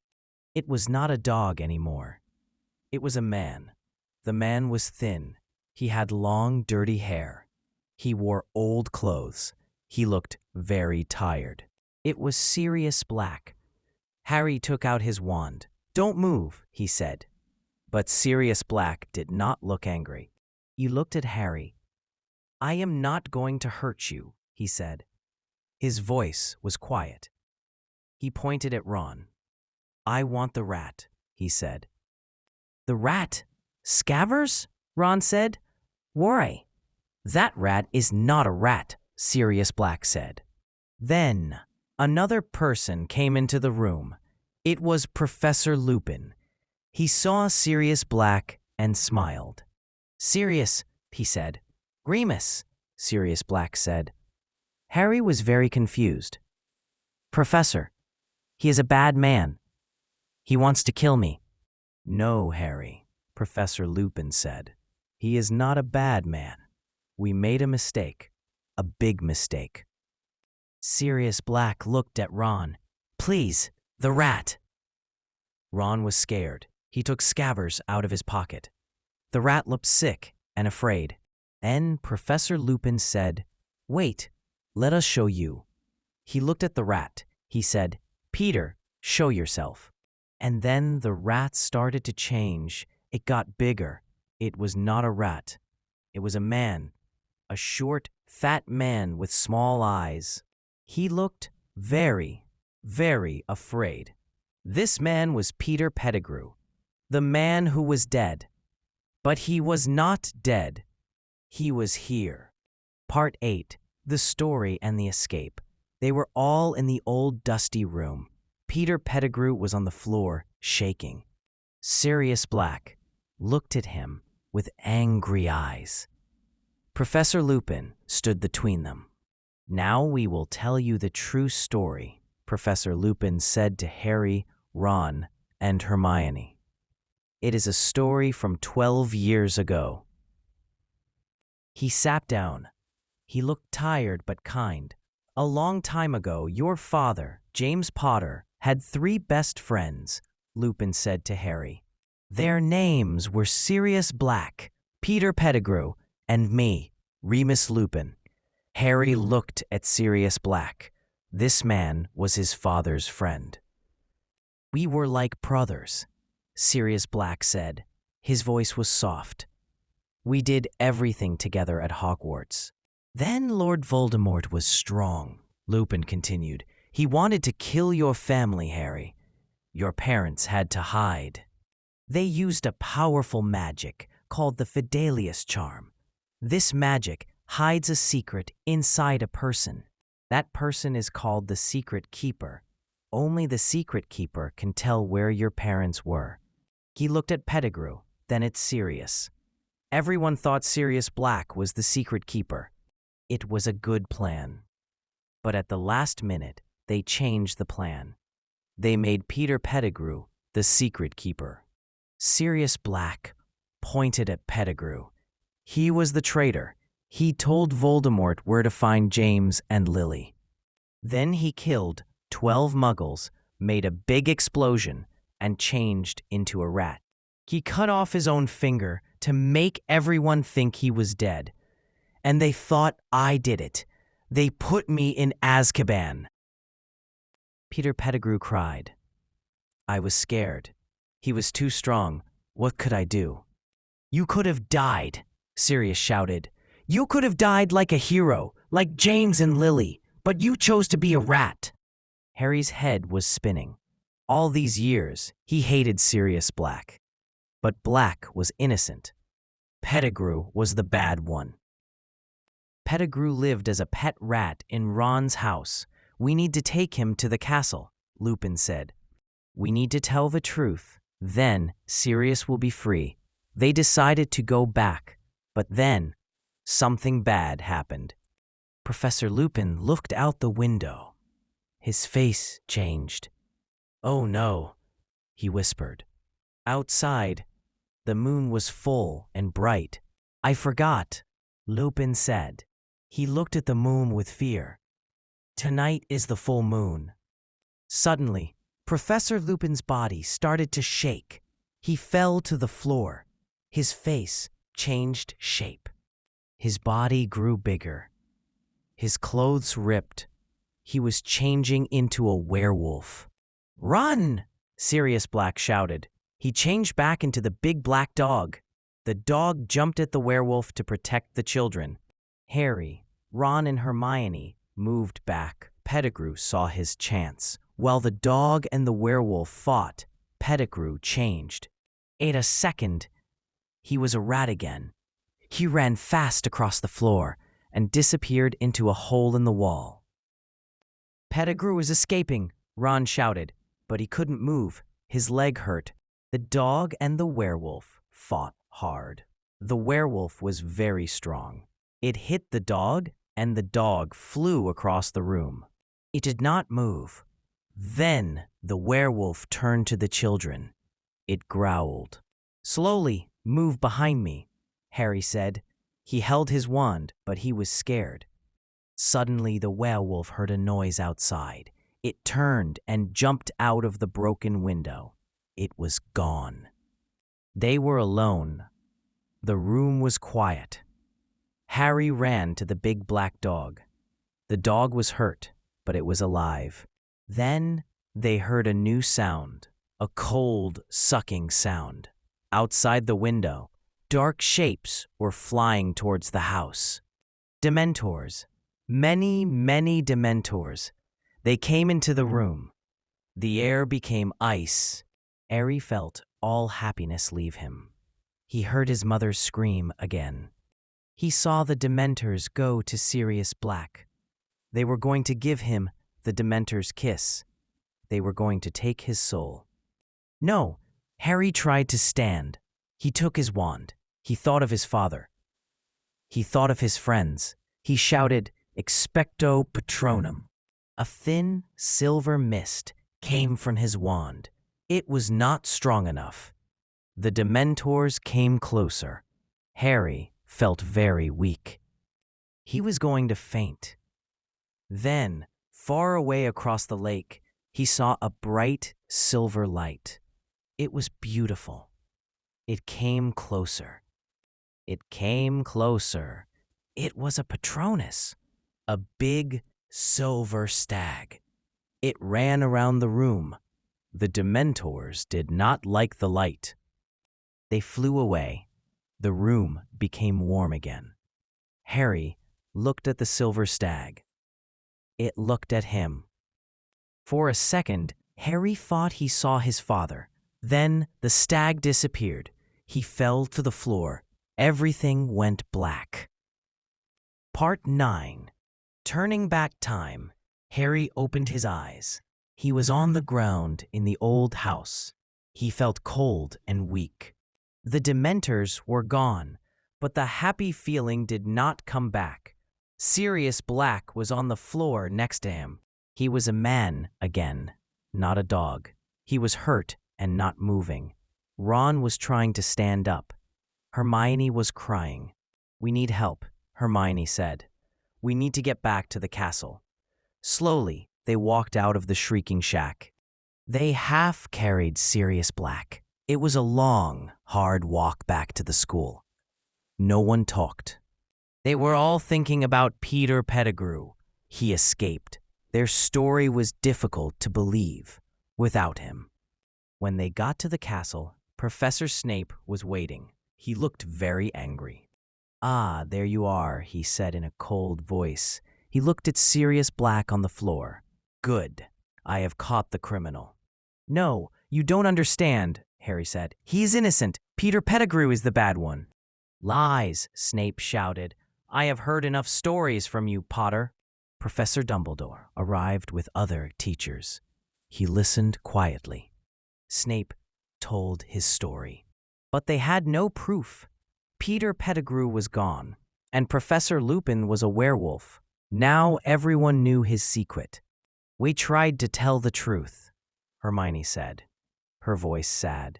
It was not a dog anymore. It was a man. The man was thin. He had long, dirty hair. He wore old clothes. He looked very tired. It was Sirius Black. Harry took out his wand. "Don't move," he said. But Sirius Black did not look angry. He looked at Harry. "I am not going to hurt you," he said. His voice was quiet. He pointed at Ron. "I want the rat," he said. "The rat? Scavers?" Ron said. "Why? That rat is not a rat," Sirius Black said. Then another person came into the room. It was Professor Lupin. He saw Sirius Black and smiled. "Sirius," he said. "Remus," Sirius Black said. Harry was very confused. "Professor, he is a bad man. He wants to kill me." "No, Harry," Professor Lupin said. "He is not a bad man. We made a mistake. A big mistake." Sirius Black looked at Ron. "Please, the rat." Ron was scared. He took Scavers out of his pocket. The rat looked sick and afraid. Then Professor Lupin said, "Wait, let us show you." He looked at the rat. He said, "Peter, show yourself." And then the rat started to change. It got bigger. It was not a rat. It was a man, a short, fat man with small eyes. He looked very, very afraid. This man was Peter Pettigrew, the man who was dead. But he was not dead. He was here. Part 8, The Story and the Escape. They were all in the old dusty room. Peter Pettigrew was on the floor, shaking. Sirius Black looked at him with angry eyes. Professor Lupin stood between them. "Now we will tell you the true story," Professor Lupin said to Harry, Ron, and Hermione. "It is a story from 12 years ago." He sat down. He looked tired but kind. "A long time ago, your father, James Potter, had 3 best friends," Lupin said to Harry. "Their names were Sirius Black, Peter Pettigrew, and me, Remus Lupin." Harry looked at Sirius Black. This man was his father's friend. "We were like brothers," Sirius Black said. His voice was soft. "We did everything together at Hogwarts. Then Lord Voldemort was strong," Lupin continued. "He wanted to kill your family, Harry. Your parents had to hide. They used a powerful magic called the Fidelius Charm. This magic hides a secret inside a person. That person is called the Secret Keeper. Only the Secret Keeper can tell where your parents were." He looked at Pettigrew, then at Sirius. Everyone thought Sirius Black was the Secret Keeper. It was a good plan. But at the last minute, they changed the plan. They made Peter Pettigrew the Secret Keeper. Sirius Black pointed at Pettigrew. He was the traitor. He told Voldemort where to find James and Lily. Then he killed 12 muggles, made a big explosion, and changed into a rat. He cut off his own finger to make everyone think he was dead. And they thought I did it. They put me in Azkaban. Peter Pettigrew cried. "I was scared. He was too strong. What could I do?" "You could have died," Sirius shouted. "You could have died like a hero, like James and Lily, but you chose to be a rat." Harry's head was spinning. All these years, he hated Sirius Black. But Black was innocent. Pettigrew was the bad one. "Pettigrew lived as a pet rat in Ron's house. We need to take him to the castle," Lupin said. "We need to tell the truth. Then Sirius will be free." They decided to go back, but then something bad happened. Professor Lupin looked out the window. His face changed. "Oh no," he whispered. Outside, the moon was full and bright. "I forgot," Lupin said. He looked at the moon with fear. "Tonight is the full moon." Suddenly, Professor Lupin's body started to shake. He fell to the floor. His face changed shape. His body grew bigger. His clothes ripped. He was changing into a werewolf. "Run!" Sirius Black shouted. He changed back into the big black dog. The dog jumped at the werewolf to protect the children. Harry, Ron, and Hermione moved back. Pettigrew saw his chance. While the dog and the werewolf fought, Pettigrew changed. In a second, he was a rat again. He ran fast across the floor and disappeared into a hole in the wall. "Pettigrew is escaping," Ron shouted, but he couldn't move. His leg hurt. The dog and the werewolf fought hard. The werewolf was very strong. It hit the dog, and the dog flew across the room. It did not move. Then the werewolf turned to the children. It growled. "Slowly, move behind me," Harry said. He held his wand, but he was scared. Suddenly, the werewolf heard a noise outside. It turned and jumped out of the broken window. It was gone. They were alone. The room was quiet. Harry ran to the big black dog. The dog was hurt, but it was alive. Then they heard a new sound, a cold, sucking sound. Outside the window, dark shapes were flying towards the house. Dementors. Many, many Dementors. They came into the room. The air became ice. Harry felt all happiness leave him. He heard his mother scream again. He saw the Dementors go to Sirius Black. They were going to give him the Dementor's kiss. They were going to take his soul. No, Harry tried to stand. He took his wand. He thought of his father. He thought of his friends. He shouted, "Expecto Patronum." A thin, silver mist came from his wand. It was not strong enough. The Dementors came closer. Harry felt very weak. He was going to faint. Then, far away across the lake, he saw a bright silver light. It was beautiful. It came closer. It came closer. It was a Patronus, a big silver stag. It ran around the room. The Dementors did not like the light. They flew away. The room became warm again. Harry looked at the silver stag. It looked at him. For a second, Harry thought he saw his father. Then the stag disappeared. He fell to the floor. Everything went black. Part 9. Turning back time, Harry opened his eyes. He was on the ground in the old house. He felt cold and weak. The Dementors were gone, but the happy feeling did not come back. Sirius Black was on the floor next to him. He was a man again, not a dog. He was hurt and not moving. Ron was trying to stand up. Hermione was crying. "We need help," Hermione said. "We need to get back to the castle." Slowly, they walked out of the shrieking shack. They half carried Sirius Black. It was a long, hard walk back to the school. No one talked. They were all thinking about Peter Pettigrew. He escaped. Their story was difficult to believe without him. When they got to the castle, Professor Snape was waiting. He looked very angry. "Ah, there you are," he said in a cold voice. He looked at Sirius Black on the floor. "Good. I have caught the criminal." "No, you don't understand," Harry said. "He's innocent. Peter Pettigrew is the bad one." "Lies," Snape shouted. "I have heard enough stories from you, Potter." Professor Dumbledore arrived with other teachers. He listened quietly. Snape told his story. But they had no proof. Peter Pettigrew was gone, and Professor Lupin was a werewolf. Now everyone knew his secret. "We tried to tell the truth," Hermione said, her voice sad.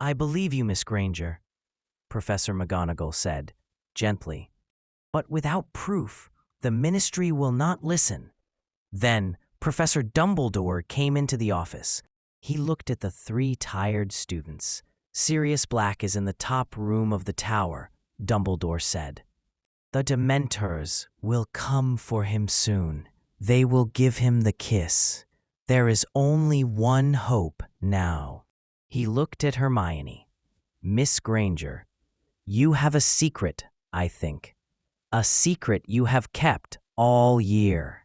"I believe you, Miss Granger," Professor McGonagall said, gently. "But without proof, the Ministry will not listen." Then Professor Dumbledore came into the office. He looked at the 3 tired students. "Sirius Black is in the top room of the tower," Dumbledore said. "The Dementors will come for him soon. They will give him the kiss. There is only one hope now. He looked at Hermione. Miss Granger, you have a secret, I think. A secret you have kept all year.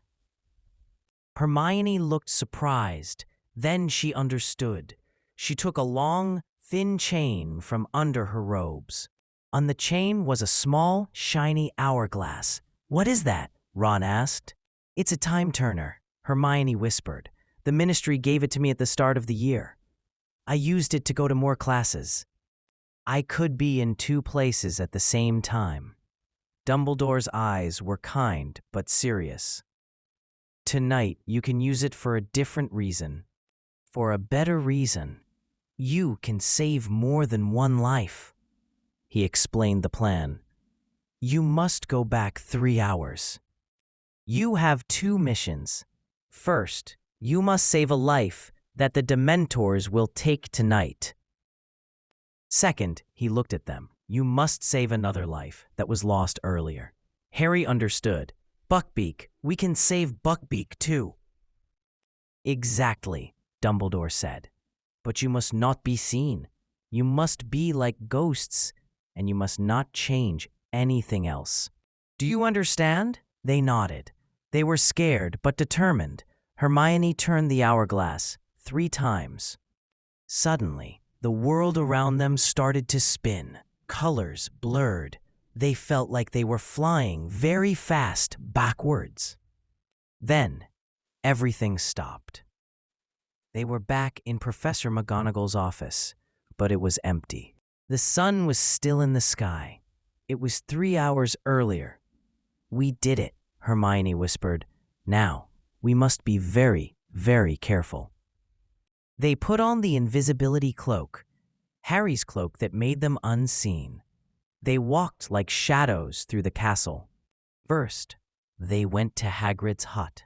Hermione looked surprised. Then she understood. She took a long, thin chain from under her robes. On the chain was a small, shiny hourglass. What is that? Ron asked. It's a time turner, Hermione whispered. The ministry gave it to me at the start of the year. I used it to go to more classes. I could be in two places at the same time. Dumbledore's eyes were kind but serious. Tonight, you can use it for a different reason. For a better reason. You can save more than one life. He explained the plan. You must go back 3 hours. You have 2 missions. First, you must save a life that the Dementors will take tonight. Second, he looked at them. You must save another life that was lost earlier. Harry understood. Buckbeak, we can save Buckbeak too. Exactly, Dumbledore said. But you must not be seen. You must be like ghosts, and you must not change anything else. Do you understand? They nodded. They were scared but determined. Hermione turned the hourglass 3 times. Suddenly, the world around them started to spin. Colors blurred. They felt like they were flying very fast backwards. Then, everything stopped. They were back in Professor McGonagall's office, but it was empty. The sun was still in the sky. It was 3 hours earlier. We did it, Hermione whispered. Now, we must be very, very careful. They put on the invisibility cloak, Harry's cloak that made them unseen. They walked like shadows through the castle. First, they went to Hagrid's hut.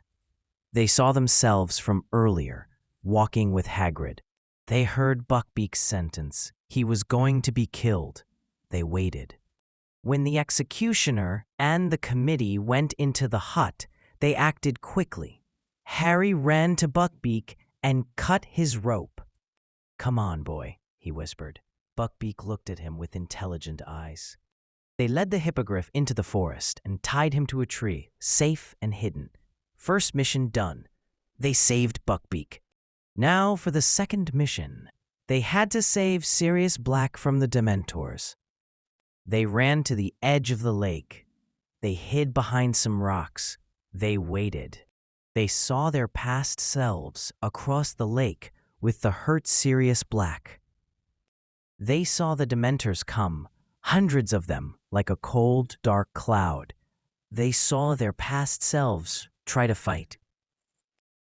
They saw themselves from earlier, walking with Hagrid. They heard Buckbeak's sentence. He was going to be killed. They waited. When the executioner and the committee went into the hut, they acted quickly. Harry ran to Buckbeak and cut his rope. Come on, boy, he whispered. Buckbeak looked at him with intelligent eyes. They led the hippogriff into the forest and tied him to a tree, safe and hidden. First mission done. They saved Buckbeak. Now for the second mission. They had to save Sirius Black from the Dementors. They ran to the edge of the lake. They hid behind some rocks. They waited. They saw their past selves across the lake with the hurt Sirius Black. They saw the Dementors come, hundreds of them, like a cold, dark cloud. They saw their past selves try to fight.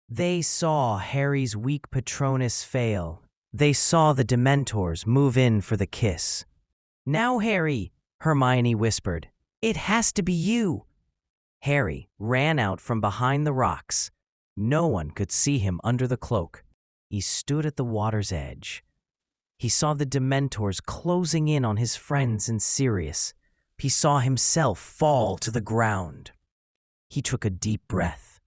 They saw Harry's weak Patronus fail. They saw the Dementors move in for the kiss. Now, Harry, Hermione whispered, it has to be you. Harry ran out from behind the rocks. No one could see him under the cloak. He stood at the water's edge. He saw the Dementors closing in on his friends and Sirius. He saw himself fall to the ground. He took a deep breath.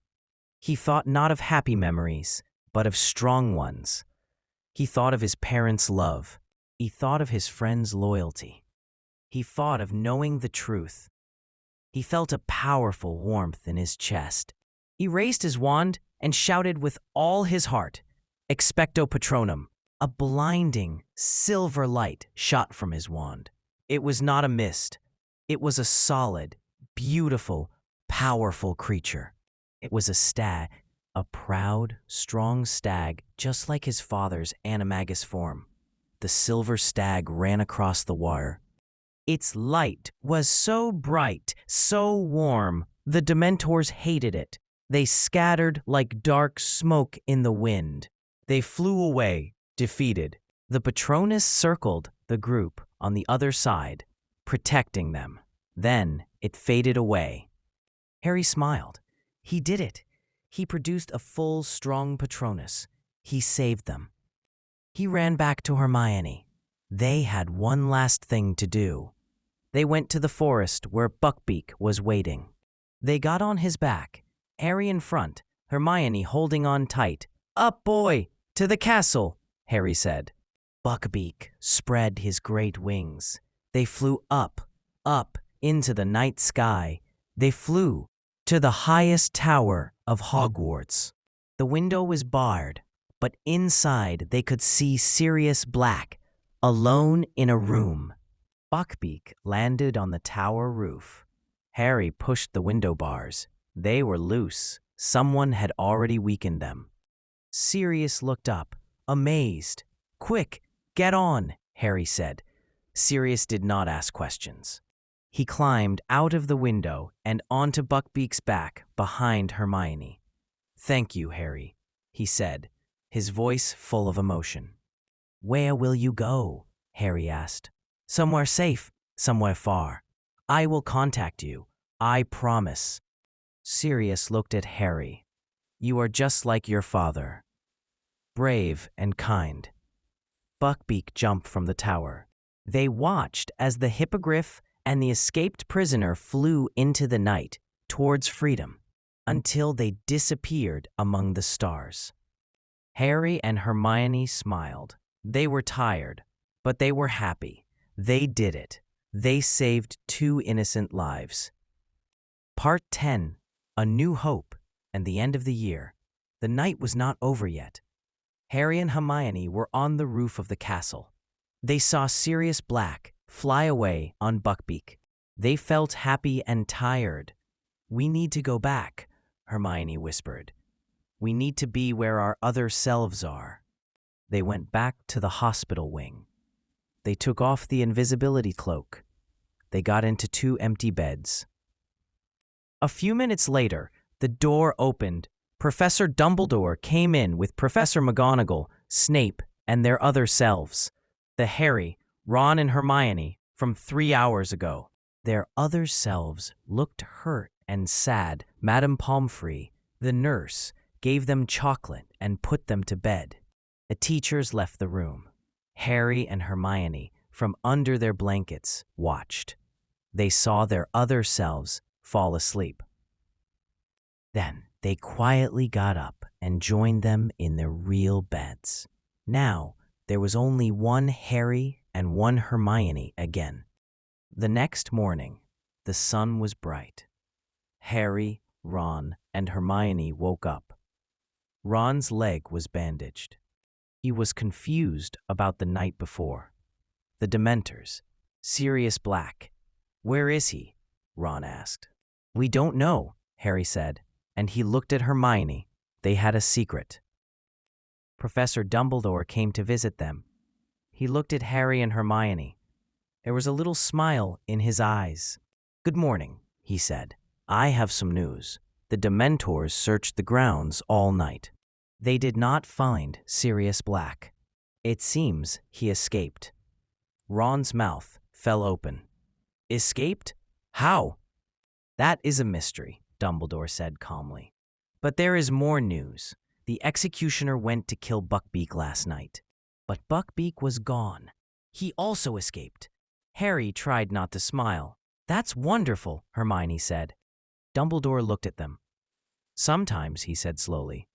He thought not of happy memories, but of strong ones. He thought of his parents' love. He thought of his friends' loyalty. He thought of knowing the truth. He felt a powerful warmth in his chest. He raised his wand and shouted with all his heart, Expecto Patronum. A blinding, silver light shot from his wand. It was not a mist. It was a solid, beautiful, powerful creature. It was a stag, a proud, strong stag, just like his father's animagus form. The silver stag ran across the water. Its light was so bright, so warm, the Dementors hated it. They scattered like dark smoke in the wind. They flew away, defeated. The Patronus circled the group on the other side, protecting them. Then it faded away. Harry smiled. He did it. He produced a full, strong Patronus. He saved them. He ran back to Hermione. They had one last thing to do. They went to the forest where Buckbeak was waiting. They got on his back, Harry in front, Hermione holding on tight. Up, boy, to the castle, Harry said. Buckbeak spread his great wings. They flew up, up into the night sky. They flew to the highest tower of Hogwarts. The window was barred, but inside they could see Sirius Black, alone in a room. Buckbeak landed on the tower roof. Harry pushed the window bars. They were loose. Someone had already weakened them. Sirius looked up, amazed. "Quick, get on," Harry said. Sirius did not ask questions. He climbed out of the window and onto Buckbeak's back behind Hermione. "Thank you, Harry," he said, his voice full of emotion. "Where will you go?" Harry asked. "Somewhere safe, somewhere far. I will contact you. I promise." Sirius looked at Harry. "You are just like your father. Brave and kind." Buckbeak jumped from the tower. They watched as the hippogriff and the escaped prisoner flew into the night towards freedom until they disappeared among the stars. Harry and Hermione smiled. They were tired, but they were happy. They did it. They saved 2 innocent lives. Part 10, A New Hope, and the End of the Year. The night was not over yet. Harry and Hermione were on the roof of the castle. They saw Sirius Black fly away on Buckbeak. They felt happy and tired. "We need to go back," Hermione whispered. "We need to be where our other selves are." They went back to the hospital wing. They took off the invisibility cloak. They got into 2 empty beds. A few minutes later, the door opened. Professor Dumbledore came in with Professor McGonagall, Snape, and their other selves. The Harry, Ron, and Hermione from 3 hours ago. Their other selves looked hurt and sad. Madame Pomfrey, the nurse, gave them chocolate and put them to bed. The teachers left the room. Harry and Hermione, from under their blankets, watched. They saw their other selves fall asleep. Then they quietly got up and joined them in their real beds. Now, there was only one Harry and one Hermione again. The next morning, the sun was bright. Harry, Ron, and Hermione woke up. Ron's leg was bandaged. He was confused about the night before. The Dementors, Sirius Black. "Where is he?" Ron asked. "We don't know," Harry said, and he looked at Hermione. They had a secret. Professor Dumbledore came to visit them. He looked at Harry and Hermione. There was a little smile in his eyes. "Good morning," he said. "I have some news. The Dementors searched the grounds all night. They did not find Sirius Black. It seems he escaped." Ron's mouth fell open. "Escaped? How?" "That is a mystery," Dumbledore said calmly. "But there is more news. The executioner went to kill Buckbeak last night. But Buckbeak was gone. He also escaped." Harry tried not to smile. "That's wonderful," Hermione said. Dumbledore looked at them. "Sometimes," he said slowly,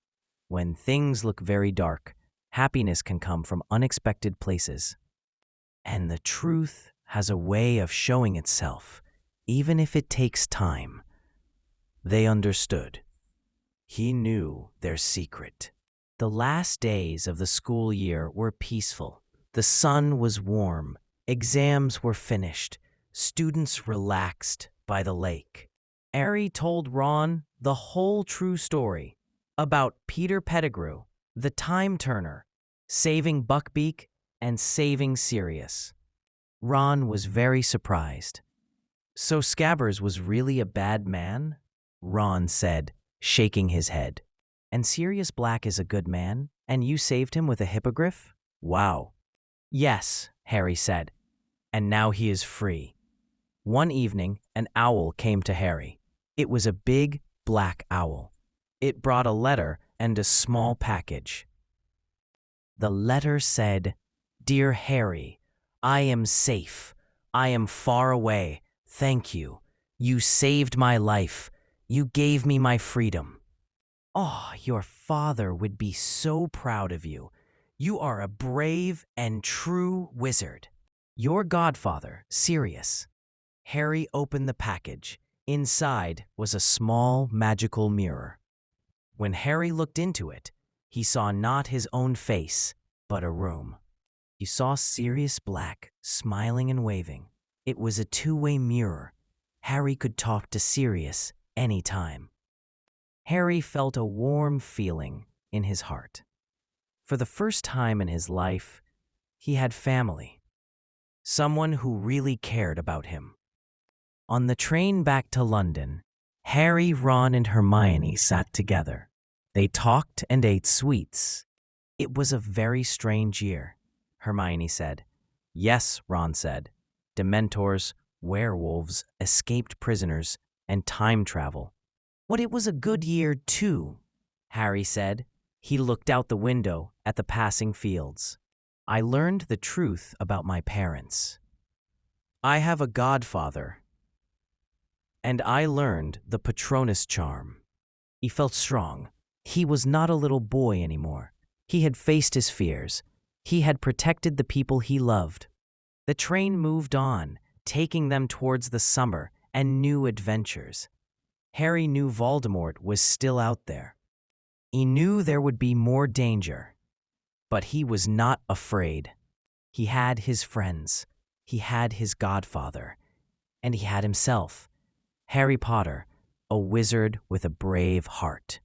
"when things look very dark, happiness can come from unexpected places. And the truth has a way of showing itself, even if it takes time." They understood. He knew their secret. The last days of the school year were peaceful. The sun was warm. Exams were finished. Students relaxed by the lake. Harry told Ron the whole true story about Peter Pettigrew, the Time Turner, saving Buckbeak and saving Sirius. Ron was very surprised. "So Scabbers was really a bad man?" Ron said, shaking his head. "And Sirius Black is a good man? And you saved him with a hippogriff? Wow." "Yes," Harry said, "and now he is free." One evening, an owl came to Harry. It was a big, black owl. It brought a letter and a small package. The letter said, "Dear Harry, I am safe. I am far away. Thank you. You saved my life. You gave me my freedom." Oh, your father would be so proud of you. You are a brave and true wizard. Your godfather, Sirius. Harry opened the package. Inside was a small magical mirror. When Harry looked into it, he saw not his own face, but a room. He saw Sirius Black smiling and waving. It was a two-way mirror. Harry could talk to Sirius any time. Harry felt a warm feeling in his heart. For the first time in his life, he had family. Someone who really cared about him. On the train back to London, Harry, Ron, and Hermione sat together. They talked and ate sweets. It was a very strange year, Hermione said. Yes, Ron said. Dementors, werewolves, escaped prisoners, and time travel. But it was a good year, too, Harry said. He looked out the window at the passing fields. I learned the truth about my parents. I have a godfather, and I learned the Patronus charm. He felt strong. He was not a little boy anymore. He had faced his fears. He had protected the people he loved. The train moved on, taking them towards the summer and new adventures. Harry knew Voldemort was still out there. He knew there would be more danger, but he was not afraid. He had his friends, he had his godfather, and he had himself, Harry Potter, a wizard with a brave heart.